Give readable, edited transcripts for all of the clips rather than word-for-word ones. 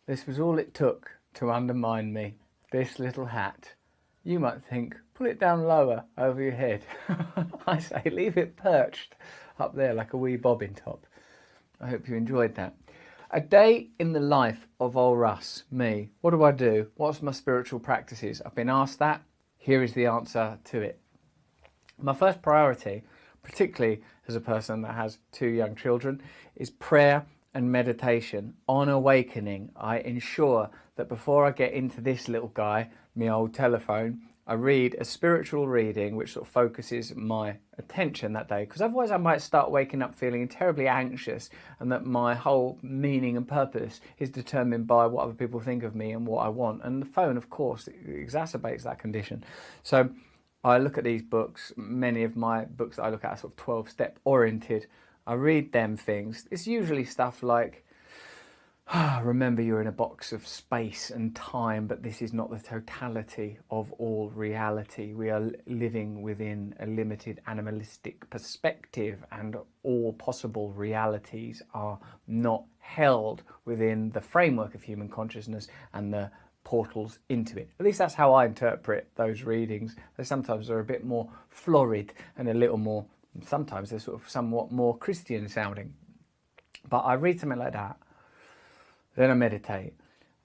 This was all it took to undermine me. This little hat. You might think, pull it down lower over your head. I say, leave it perched up there like a wee bobbin top. I hope you enjoyed that. A day in the life of old Russ, me. What do? What's my spiritual practices? I've been asked that. Here is the answer to it. My first priority, particularly as a person that has 2 young children, is prayer and meditation. On awakening, I ensure that before I get into this little guy, my old telephone, I read a spiritual reading which sort of focuses my attention that day, because otherwise I might start waking up feeling terribly anxious, and that my whole meaning and purpose is determined by what other people think of me and what I want. And the phone, of course, exacerbates that condition. So I look at these books. Many of my books that I look at are sort of 12-step oriented. I read them things. It's usually stuff like, remember you're in a box of space and time, but this is not the totality of all reality. We are living within a limited animalistic perspective, and all possible realities are not held within the framework of human consciousness and the portals into it. At least that's how I interpret those readings. They sometimes are a bit more florid and a little more, sometimes they're sort of somewhat more Christian sounding. But I read something like that. Then I meditate.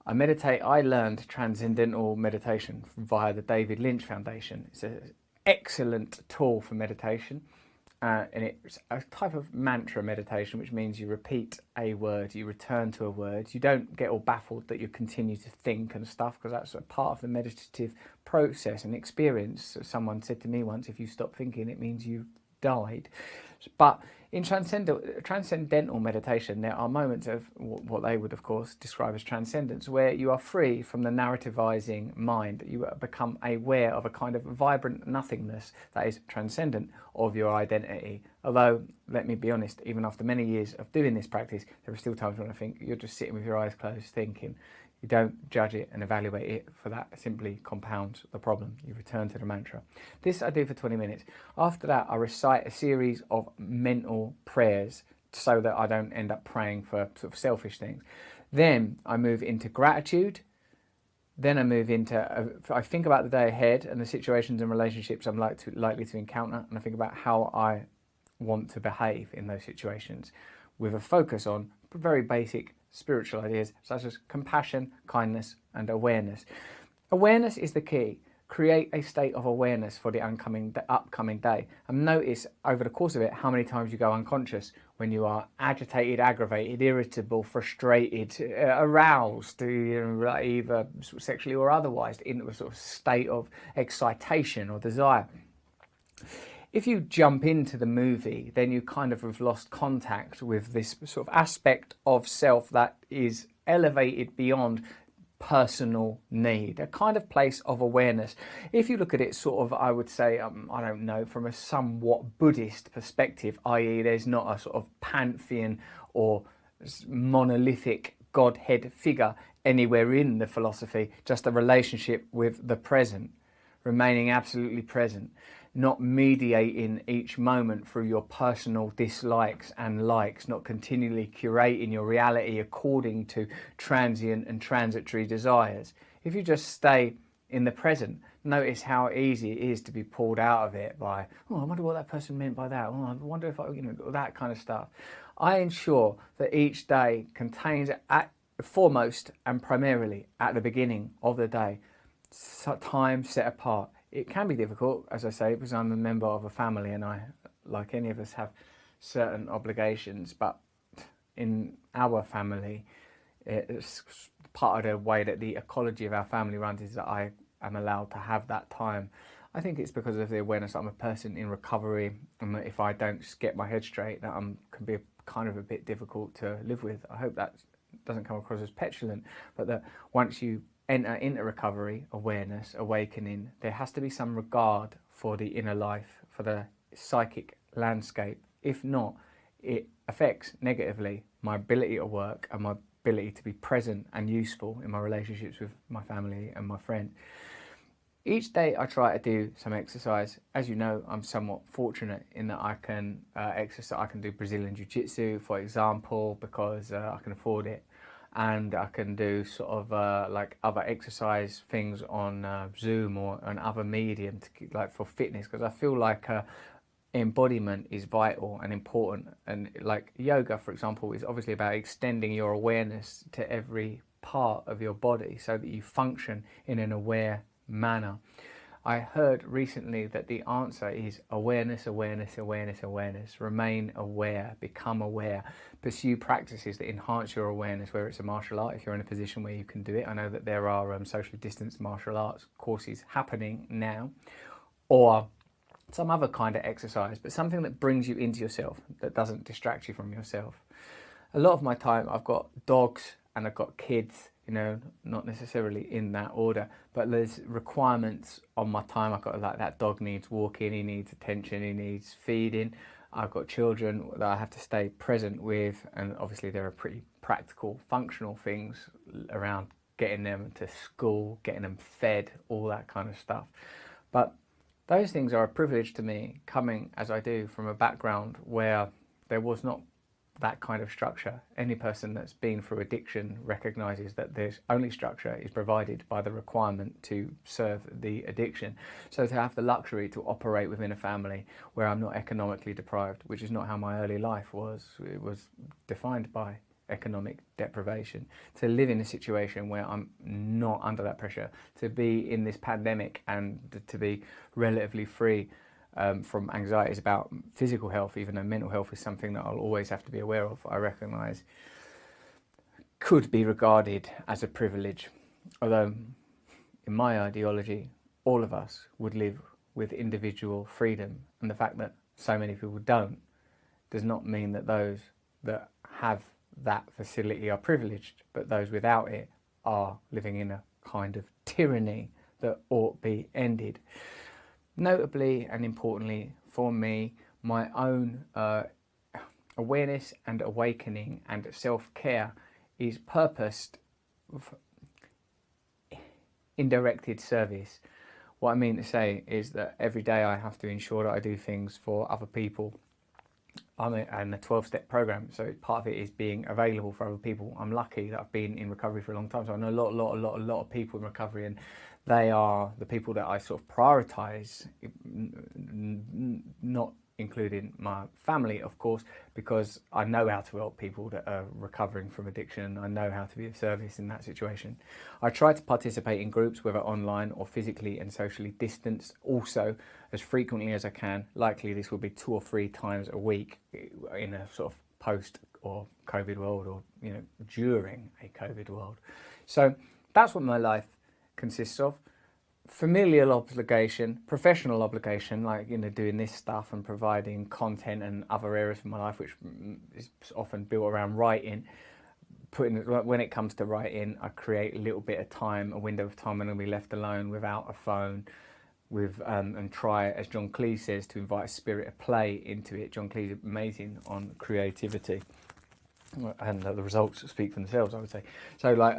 I learned Transcendental meditation via the David Lynch Foundation. It's an excellent tool for meditation. And it's a type of mantra meditation, which means you repeat a word, you return to a word. You don't get all baffled that you continue to think and stuff, because that's a part of the meditative process and experience. Someone said to me once, if you stop thinking, it means you've died. But in transcendental meditation, there are moments of what they would, of course, describe as transcendence, where you are free from the narrativizing mind. You become aware of a kind of vibrant nothingness that is transcendent of your identity. Although, let me be honest, even after many years of doing this practice, there are still times when I think you're just sitting with your eyes closed thinking. You don't judge it and evaluate it, for that simply compounds the problem. You return to the mantra. This I do for 20 minutes. After that, I recite a series of mental prayers so that I don't end up praying for sort of selfish things. Then I move into gratitude. Then I move into, I think about the day ahead and the situations and relationships I'm likely to encounter, and I think about how I want to behave in those situations, with a focus on very basic spiritual ideas such as compassion, kindness, and awareness. Awareness is the key. Create a state of awareness for the upcoming day, and notice over the course of it how many times you go unconscious when you are agitated, aggravated, irritable, frustrated, aroused, either sexually or otherwise, into a sort of state of excitation or desire. If you jump into the movie, then you kind of have lost contact with this sort of aspect of self that is elevated beyond personal need, a kind of place of awareness. If you look at it sort of, I would say, I don't know, from a somewhat Buddhist perspective, i.e. there's not a sort of pantheon or monolithic Godhead figure anywhere in the philosophy, just a relationship with the present, remaining absolutely present, not mediating each moment through your personal dislikes and likes, not continually curating your reality according to transient and transitory desires. If you just stay in the present, notice how easy it is to be pulled out of it by, oh, I wonder what that person meant by that. Oh, I wonder if that kind of stuff. I ensure that each day contains, at foremost and primarily at the beginning of the day, time set apart. It can be difficult, as I say, because I'm a member of a family and I, like any of us, have certain obligations. But in our family, it's part of the way that the ecology of our family runs is that I am allowed to have that time. I think it's because of the awareness that I'm a person in recovery, and that if I don't get my head straight, that can be kind of a bit difficult to live with. I hope that doesn't come across as petulant, but that once you enter into recovery, awareness, awakening, there has to be some regard for the inner life, for the psychic landscape. If not, it affects negatively my ability to work and my ability to be present and useful in my relationships with my family and my friends. Each day I try to do some exercise. As you know, I'm somewhat fortunate in that I can exercise. I can do Brazilian Jiu-Jitsu, for example, because I can afford it. and I can do sort of like other exercise things on Zoom or on other medium to, like for fitness, because I feel like embodiment is vital and important. And like yoga, for example, is obviously about extending your awareness to every part of your body so that you function in an aware manner. I heard recently that the answer is awareness, awareness, awareness, awareness. Remain aware, become aware, pursue practices that enhance your awareness, whether it's a martial art, if you're in a position where you can do it. I know that there are socially distanced martial arts courses happening now, or some other kind of exercise, but something that brings you into yourself, that doesn't distract you from yourself. A lot of my time, I've got dogs and I've got kids, you know, not necessarily in that order, but there's requirements on my time. I've got, like, that dog needs walking, he needs attention, he needs feeding. I've got children that I have to stay present with, and obviously there are pretty practical, functional things around getting them to school, getting them fed, all that kind of stuff. But those things are a privilege to me, coming as I do from a background where there was not that kind of structure. Any person that's been through addiction recognizes that there's only structure is provided by the requirement to serve the addiction. So to have the luxury to operate within a family where I'm not economically deprived, which is not how my early life was, it was defined by economic deprivation, to live in a situation where I'm not under that pressure, to be in this pandemic and to be relatively free from anxieties about physical health, even though mental health is something that I'll always have to be aware of, I recognise could be regarded as a privilege. Although in my ideology, all of us would live with individual freedom, and the fact that so many people don't does not mean that those that have that facility are privileged, but those without it are living in a kind of tyranny that ought be ended. Notably and importantly for me, my own awareness and awakening and self-care is purposed in directed service. What I mean to say is that every day I have to ensure that I do things for other people. I'm in a 12-step program, so part of it is being available for other people. I'm lucky that I've been in recovery for a long time, so I know a lot of people in recovery, and they are the people that I sort of prioritise, not including my family, of course, because I know how to help people that are recovering from addiction. I know how to be of service in that situation. I try to participate in groups, whether online or physically and socially distanced, also as frequently as I can. Likely this will be 2 or 3 times a week in a sort of post or COVID world, or, you know, during a COVID world. So that's what my life consists of. Familial obligation, professional obligation, like, you know, doing this stuff and providing content and other areas of my life, which is often built around writing. When it comes to writing, I create a little bit of time, a window of time when I'll be left alone without a phone, with and try, as John Cleese says, to invite a spirit of play into it. John Cleese is amazing on creativity, and the results speak for themselves, I would say. So, like,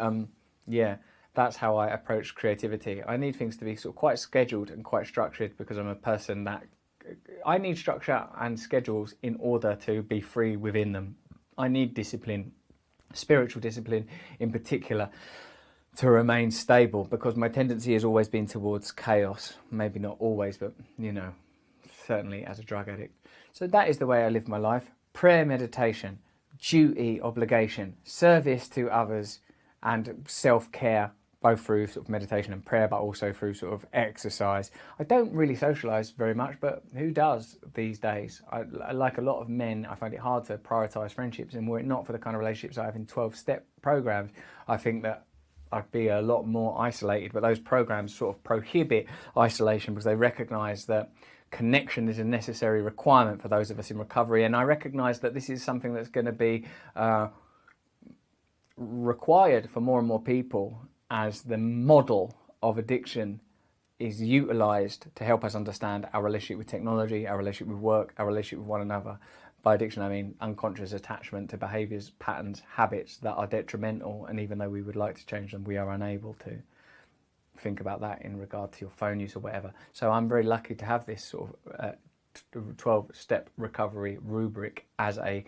yeah. That's how I approach creativity. I need things to be sort of quite scheduled and quite structured, because I'm a person that I need structure and schedules in order to be free within them. I need discipline, spiritual discipline in particular, to remain stable, because my tendency has always been towards chaos. Maybe not always, but, you know, certainly as a drug addict. So that is the way I live my life. Prayer, meditation, duty, obligation, service to others, and self-care, both through sort of meditation and prayer, but also through sort of exercise. I don't really socialise very much, but who does these days? Like a lot of men, I find it hard to prioritise friendships, and were it not for the kind of relationships I have in 12-step programs, I think that I'd be a lot more isolated. But those programs sort of prohibit isolation, because they recognise that connection is a necessary requirement for those of us in recovery. And I recognise that this is something that's going to be required for more and more people, as the model of addiction is utilised to help us understand our relationship with technology, our relationship with work, our relationship with one another. By addiction, I mean unconscious attachment to behaviours, patterns, habits that are detrimental, and even though we would like to change them, we are unable to. Think about that in regard to your phone use or whatever. So I'm very lucky to have this sort of 12-step recovery rubric as a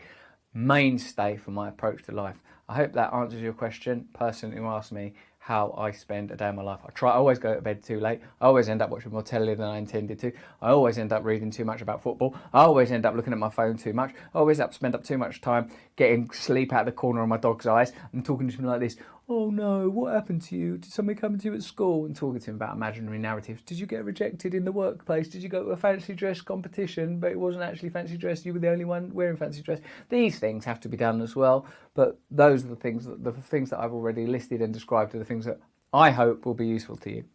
mainstay for my approach to life. I hope that answers your question. Person who asked me how I spend a day in my life. I always go to bed too late. I always end up watching more telly than I intended to. I always end up reading too much about football. I always end up looking at my phone too much. I always spend up too much time getting sleep out of the corner of my dog's eyes and talking to him like this. Oh no, what happened to you? Did somebody come to you at school? And talking to him about imaginary narratives. Did you get rejected in the workplace? Did you go to a fancy dress competition, but it wasn't actually fancy dress? You were the only one wearing fancy dress. These things have to be done as well. But those are the things that I've already listed and described are the things that I hope will be useful to you.